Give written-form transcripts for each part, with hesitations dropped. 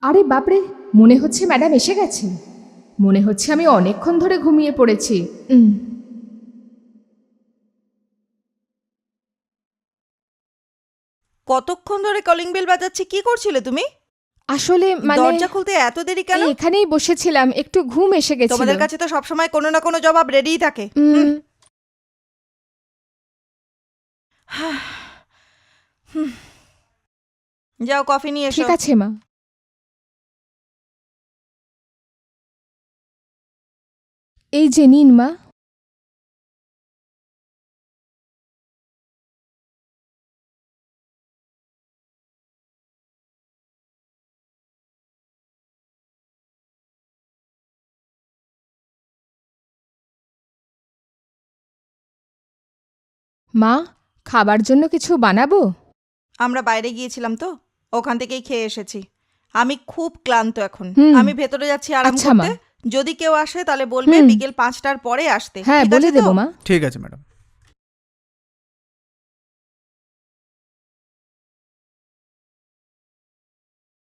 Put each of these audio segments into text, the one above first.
আরে বাপরে, মনে হচ্ছে ম্যাডাম এসে গেছে। মনে হচ্ছে আমি অনেকক্ষণ ধরে ঘুমিয়ে পড়েছি। কতক্ষণ ধরে কলিং বেল বাজাচ্ছি, কি করছিলে তুমি? আসলে মানে দরজা খুলতে এত দেরি কেন? এখানেই বসেছিলাম, একটু ঘুম এসে গেছিল। তোমাদের কাছে তো সবসময় কোনো না কোনো জবাব রেডিই থাকে। যাও কফি নিয়ে এসো। ঠিক আছে মা। এই যে নিন মা। মা, খাবার জন্য কিছু বানাবো? আমরা বাইরে গিয়েছিলাম তো, ওখান থেকেই খেয়ে এসেছি। আমি খুব ক্লান্ত এখন। আমি ভেতরে যাচ্ছি আরাম আচ্ছা মা। করতে। যদি কেউ আসে তাহলে বলবে বিকেল 5টার পরে আসতে। হ্যাঁ, ঠিক বলে আছে তো? দেবো মা। ঠিক আছে ম্যাডাম।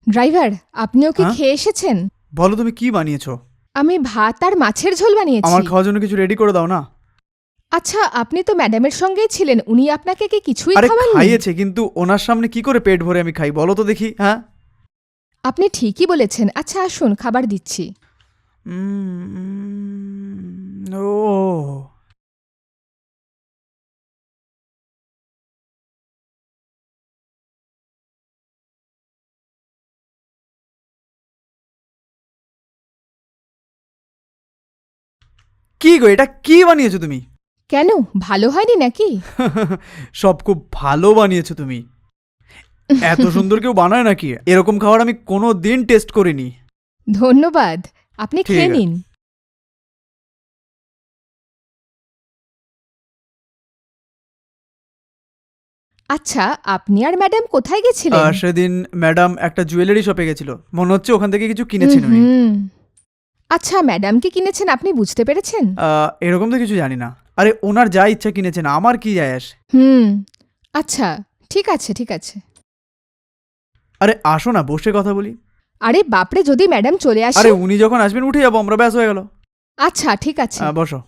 ড্রাইভার, আপনিও কি হ্যাঁ? খেয়ে এসেছেন? বলো তুমি কি বানিয়েছো? আমি ভাত আর মাছের ঝোল বানিয়েছি। আমার খাওয়ার জন্য কিছু রেডি করে দাও না। আচ্ছা, আপনি তো ম্যাডামের সঙ্গেই ছিলেন, উনি আপনাকে কি কিছুই আরে খাওয়াননি? খাইয়েছে, কিন্তু ওনার সামনে কি করে পেট ভরে আমি খাই বলো তো দেখি? হ্যাঁ, আপনি ঠিকই বলেছেন। আচ্ছা আসুন, খাবার দিচ্ছি। ও কি গো, এটা কি বানিয়েছো তুমি? কেন, ভালো হয়নি নাকি? সব খুব ভালো বানিয়েছো তুমি। এত সুন্দর কেউ বানায় নাকি? এরকম খাবার আমি কোনো দিন টেস্ট করিনি। ধন্যবাদ, আপনি ঠিক খেয়ে আছে। নিন। আচ্ছা, আপনি আর ম্যাডাম কোথায় গেছিলেন? সেদিন ম্যাডাম একটা জুয়েলারি শপে গেছিল, মনে হচ্ছে ওখান থেকে কিছু কিনেছেন উনি। আচ্ছা, ম্যাডাম কি কিনেছেন আপনি বুঝতে পেরেছেন? এরকম তো কিছু জানি না। আরে ওনার যা ইচ্ছা কিনেছেন, আমার কি যায় আসে? আচ্ছা, ঠিক আছে ঠিক আছে। আরে আসো না, বসে কথা বলি। আরে বাপরে, যদি ম্যাডাম চলে আসে? আরে উনি যখন আসবেন উঠে যাবো আমরা, ব্যাস হয়ে গেল। আচ্ছা ঠিক আছে। বসো।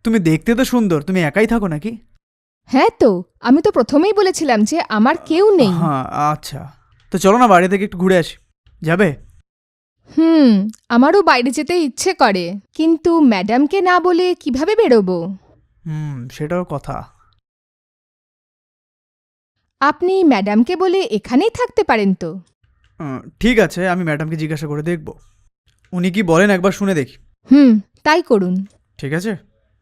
তুমি দেখতে তো সুন্দর, তুমি একাই থাকো নাকি? হ্যাঁ তো, আমি তো প্রথমেই বলেছিলাম যে আমার কেউ নেই। হ্যাঁ আচ্ছা, তো চলো না বাড়ি থেকে একটু ঘুরে আসি। যাবে? আমারও বাইরে যেতে ইচ্ছে করে, কিন্তু ম্যাডামকে না বলে কিভাবে বেরোবো? সেটাও কথা। আপনি ম্যাডামকে বলে এখানেই থাকতে পারেন তো? ঠিক আছে, আমি ম্যাডামকে জিজ্ঞাসা করে দেখব, উনি কি বলেন একবার শুনে দেখি। তাই করুন। ঠিক আছে।